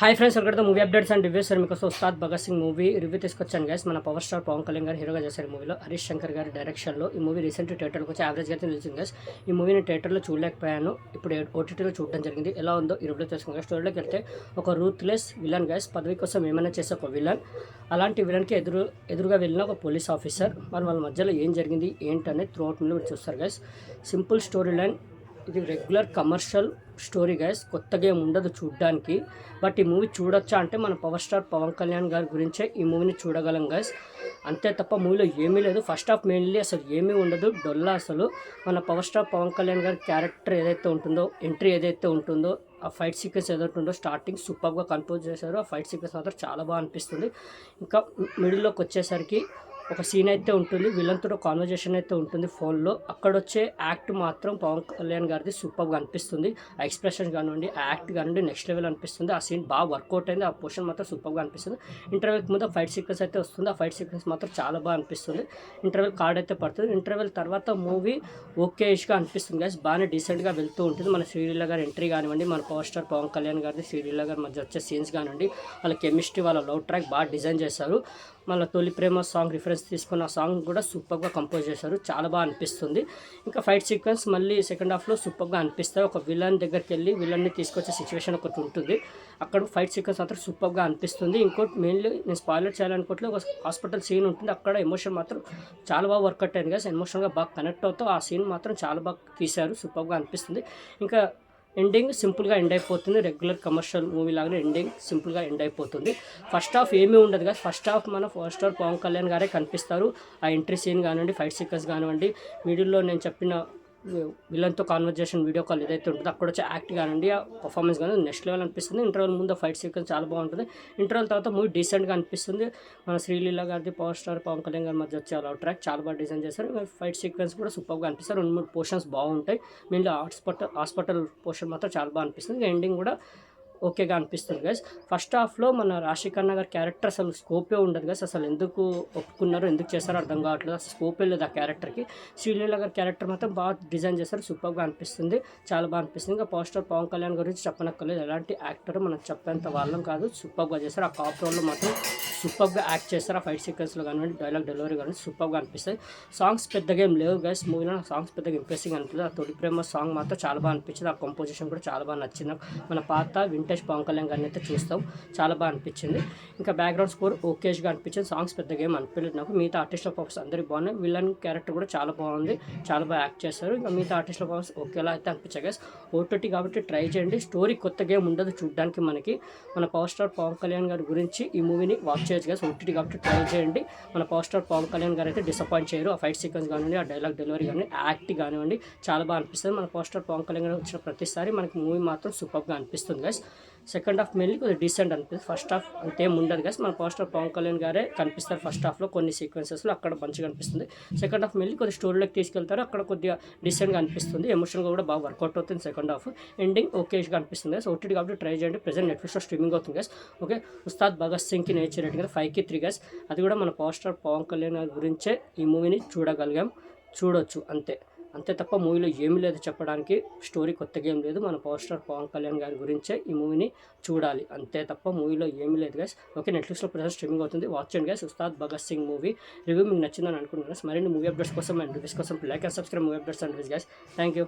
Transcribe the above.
Hi friends, welcome to movie updates and reviews. Sir మీకోసం Ustaad Bhagat Singh movie review తీసుకొచ్చాను guys. మన power star Pawan Kalyan గారు హీరోగా చేశారు మూవీలో. హరీష్ శంకర్ గారి డైరెక్షన్లో ఈ మూవీ రీసెంట్ థియేటర్కి వచ్చి యావరేజ్ అయితే నిలిచింది గైస్. ఈ మూవీని థియేటర్లో చూడలేకపోయాను, ఇప్పుడు ఓటీటీలో చూడడం జరిగింది. ఎలా ఉందో ఈ రివ్యూ తెలుసుకున్నాను. స్టోరీలోకి వెళ్తే ఒక రూత్లెస్ విలన్ గైస్, పదవి కోసం ఏమైనా చేసే ఒక విలన్. అలాంటి విలన్కి ఎదురుగా వెళ్ళిన ఒక పోలీస్ ఆఫీసర్. మరి వాళ్ళ మధ్యలో ఏం జరిగింది ఏంటనేది త్రూ అవుట్ మీరు చూస్తారు గైస్. సింపుల్ స్టోరీ లైన్, ఇది రెగ్యులర్ కమర్షియల్ స్టోరీ గైస్. కొత్తగా ఏమి ఉండదు చూడడానికి. బట్ ఈ మూవీ చూడొచ్చా అంటే మన పవర్ స్టార్ పవన్ కళ్యాణ్ గారి గురించే ఈ మూవీని చూడగలం గైస్. అంతే తప్ప మూవీలో ఏమీ లేదు. ఫస్ట్ హాఫ్ మెయిన్లీ అసలు ఏమీ ఉండదు, డొల్లా అసలు. మన పవర్ స్టార్ పవన్ కళ్యాణ్ గారి క్యారెక్టర్ ఏదైతే ఉంటుందో, ఎంట్రీ ఏదైతే ఉంటుందో, ఆ ఫైట్ సీక్వెన్స్ ఏదైతే ఉందో స్టార్టింగ్ సూపర్గా కంపోజ్ చేశారు. ఆ ఫైట్ సీక్వెన్స్ మాత్రం చాలా బాగా అనిపిస్తుంది. ఇంకా మిడిల్లోకి వచ్చేసరికి ఒక సీన్ అయితే ఉంటుంది, విలన్తో కాన్వర్జేషన్ అయితే ఉంటుంది ఫోన్లో. అక్కడ వచ్చే యాక్ట్ మాత్రం పవన్ కళ్యాణ్ గారిది సూపర్గా అనిపిస్తుంది. ఆ ఎక్స్ప్రెషన్ కానివ్వండి, ఆ యాక్ట్ కానివ్వండి నెక్స్ట్ లెవెల్ అనిపిస్తుంది. ఆ సీన్ బాగా వర్కౌట్ అయింది. ఆ పోర్షన్ మాత్రం సూపర్గా అనిపిస్తుంది. ఇంటర్వెల్కి ముందు ఫైట్ సీక్వెన్స్ అయితే వస్తుంది. ఆ ఫైట్ సీక్వెన్స్ మాత్రం చాలా బాగా అనిపిస్తుంది. ఇంటర్వెల్ కార్డ్ అయితే పడుతుంది. ఇంటర్వెల్ తర్వాత మూవీ ఓకేష్గా అనిపిస్తుంది గైస్. బాగానే డీసెంట్గా వెళ్తూ ఉంటుంది. మన శ్రీలీల గారి ఎంట్రీ కానివ్వండి, మన పవర్ స్టార్ పవన్ కళ్యాణ్ గారిది శ్రీలీల గారి మధ్య వచ్చే సీన్స్ కానివ్వండి, వాళ్ళ కెమిస్ట్రీ, వాళ్ళ లవ్ ట్రాక్ బాగా డిజైన్ చేశారు. మళ్ళీ తొలి ప్రేమ సాంగ్ రిఫరెన్స్ తీసుకున్న సాంగ్ కూడా సూపర్గా కంపోజ్ చేశారు. చాలా బాగా అనిపిస్తుంది. ఇంకా ఫైట్ సీక్వెన్స్ మళ్ళీ సెకండ్ హాఫ్లో సూపర్గా అనిపిస్తాయి. ఒక విలన్ దగ్గరికి వెళ్ళి విలన్ని తీసుకొచ్చే సిచ్యువేషన్ ఒకటి ఉంటుంది. అక్కడ ఫైట్ సీక్వెన్స్ మాత్రం సూపర్గా అనిపిస్తుంది. ఇంకోటి మెయిన్లీ నేను స్పాయిలర్ చేయాలనుకోవట్లేదు, ఒక హాస్పిటల్ సీన్ ఉంటుంది. అక్కడ ఎమోషన్ మాత్రం చాలా బాగా వర్కౌట్ అయింది కదా. ఎమోషన్గా బాగా కనెక్ట్ అవుతూ ఆ సీన్ మాత్రం చాలా బాగా తీశారు. సూపర్గా అనిపిస్తుంది. ఇంకా ఎండింగ్ సింపుల్గా ఎండ్ అయిపోతుంది. రెగ్యులర్ కమర్షియల్ మూవీ లాగానే ఎండింగ్ సింపుల్గా ఎండ్ అయిపోతుంది. ఫస్ట్ హాఫ్ ఏమీ ఉండదు కదా. ఫస్ట్ హాఫ్ మన ఫస్ట్ స్టార్ పవన్ కళ్యాణ్ గారే కనిపిస్తారు. ఆ ఎంట్రీ సీన్ కానివ్వండి, ఫైట్ సీక్వెన్స్ కానివ్వండి, మిడిల్లో నేను చెప్పిన విలన్తో కాన్వర్జేషన్ వీడియో కాల్ ఏదైతే ఉంటుందో అక్కడ వచ్చే యాక్ట్ కానివ్వండి, ఆ పర్ఫార్మెన్స్ కానీ నెక్స్ట్ లెవెల్ అనిపిస్తుంది. ఇంటర్వెల్ ముందు ఫైట్ సీక్వెన్స్ చాలా బాగుంటుంది. ఇంటర్వెల్ తర్వాత మూవీ డీసెంట్గా అనిపిస్తుంది. మన శ్రీలీల గారిది పవర్ స్టార్ పవన్ కళ్యాణ్ గారి మధ్య వచ్చే లవ్ ట్రాక్ చాలా బాగా డిజైన్ చేశారు. ఫైట్ సీక్వెన్స్ కూడా సూపర్గా అనిపిస్తారు. 2-3 పోర్షన్స్ బాగుంటాయి. మెయిన్లీ హాస్పిటల్ పోర్షన్ మాత్రం చాలా బాగా అనిపిస్తుంది. ఎండింగ్ కూడా ఓకేగా అనిపిస్తుంది గైస్. ఫస్ట్ హాఫ్లో మన రాశి ఖన్నా గారి క్యారెక్టర్ అసలు స్కోపే ఉండదు గైస్. అసలు ఎందుకు ఒప్పుకున్నారో, ఎందుకు చేస్తారో అర్థం కావట్లేదు. అసలు స్కోపే లేదు ఆ క్యారెక్టర్కి. శ్రీలీల గారి క్యారెక్టర్ మాత్రం బాగా డిజైన్ చేస్తారు. సూపర్గా అనిపిస్తుంది, చాలా బాగా అనిపిస్తుంది. ఇంకా పవర్ స్టార్ పవన్ కళ్యాణ్ గురించి చెప్పనక్కర్లేదు. ఎలాంటి యాక్టర్ మనం చెప్పేంత వాళ్ళం కాదు. సూపర్గా చేస్తారు. ఆ కాప్ రోల్లో మాత్రం సూపర్గా యాక్ట్ చేస్తారు. ఆ ఫైట్ సీక్వెన్స్లో కానివ్వండి, డైలాగ్ డెలివరీ కానీ సూపర్గా అనిపిస్తాయి. సాంగ్స్ పెద్దగా ఏం లేవు గైస్ మూవీలో. సాంగ్స్ పెద్దగా ఇంప్రెసింగ్ అనిపించలేదు. ఆ తొలి ప్రేమ సాంగ్ మాత్రం చాలా బాగా అనిపించింది. ఆ కంపోజిషన్ కూడా చాలా బాగా నచ్చింది. మన పాత వింటేజ్ పవన్ కళ్యాణ్ గారిని అయితే చూస్తాం, చాలా బాగా అనిపించింది. ఇంకా బ్యాక్గ్రౌండ్ స్కోర్ ఓకేష్గా అనిపించింది. సాంగ్స్ పెద్దగా ఏం అనిపించలేదు నాకు. మిగతా ఆర్టిస్టుల పర్ఫార్మెన్స్ అందరికీ బాగున్నాయి. విలన్ క్యారెక్టర్ కూడా చాలా బాగుంది, చాలా బాగా యాక్ట్ చేస్తారు. ఇంకా మిగతా ఆర్టిస్టుల పర్ఫార్మెన్స్ ఓకేలా అయితే అనిపించాయి గైస్. ఓటీటీ కాబట్టి ట్రై చేయండి. స్టోరీ కొత్తగా ఏం ఉండదు చూడడానికి. మనకి మన పవర్ స్టార్ పవన్ కళ్యాణ్ గారి గురించి ఈ మూవీని వాచ్ చేయొచ్చు గైస్. ఓటీటీ కాబట్టి ట్రై చేయండి. మన పవర్ స్టార్ పవన్ కళ్యాణ్ గారు అయితే డిసప్పాయింట్ చేయరు. ఆ ఫైట్ సీక్వెన్స్ కానివ్వండి, ఆ డైలాగ్ డెలివరీ కానీ, యాక్ట్ కానివ్వండి చాలా బాగా అనిపిస్తుంది. మన పవర్ స్టార్ పవన్ కళ్యాణ్ గారు వచ్చిన ప్రతిసారి మనకి మూవీ మాత్రం సూపర్గా అనిపిస్తుంది గైస్. సెకండ్ హాఫ్ మెయిన్లీ కొద్దిగా డీసెంట్ అనిపిస్తుంది. ఫస్ట్ హాఫ్ అంతేం ఉండదు గైస్. మన ఫస్ట్ హాఫ్ పవన్ కళ్యాణ్ గారే కనిపిస్తారు ఫస్ట్ హాఫ్లో కొన్ని సీక్వెన్సెస్లో, అక్కడ మంచిగా అనిపిస్తుంది. సెకండ్ హాఫ్ మెయిన్లీ కొద్దిగా స్టోరీలోకి తీసుకెళ్తారు. అక్కడ కొద్దిగా డీసెంట్గా అనిపిస్తుంది. ఎమోషన్గా కూడా బాగా వర్కౌట్ అవుతుంది సెకండ్ హాఫ్. ఎండింగ్ ఓకేష్గా అనిపిస్తుంది గైస్. ఓటీటీ కాబట్టి ట్రై చేయండి. ప్రెజెంట్ నెట్ఫ్లిక్స్లో స్ట్రీమింగ్ అవుతుంది గైస్. ఓకే, ఉస్తాద్ భగత్ సింగ్కి నేచర్ రేటింగ్ 5కి 3 గైస్. అది కూడా మన పవర్ స్టార్ పవన్ కళ్యాణ్ గారి గురించే ఈ మూవీని చూడగలిగాం, చూడొచ్చు అంతే తప్ప మూవీలో ఏమీ లేదు చెప్పడానికి. స్టోరీ కొత్తగా ఏం లేదు. మన పవర్ స్టార్ పవన్ కళ్యాణ్ గారి గురించే ఈ మూవీని చూడాలి, అంతే తప్ప మూవీలో ఏమీ లేదు గైస్. ఓకే, నెట్ఫ్లిక్స్లో ప్రజెంట్ స్ట్రీమింగ్ అవుతుంది, వాచ్ చేయండి guys. Ustaad Bhagat Singh movie review మీకు నచ్చిందని అనుకుంటున్నాను గైస్. మరిన్ని మూవీ అప్డేట్స్ కోసం అండ్ రివ్యూస్ కోసం like and subscribe movie updates and reviews guys. Thank you.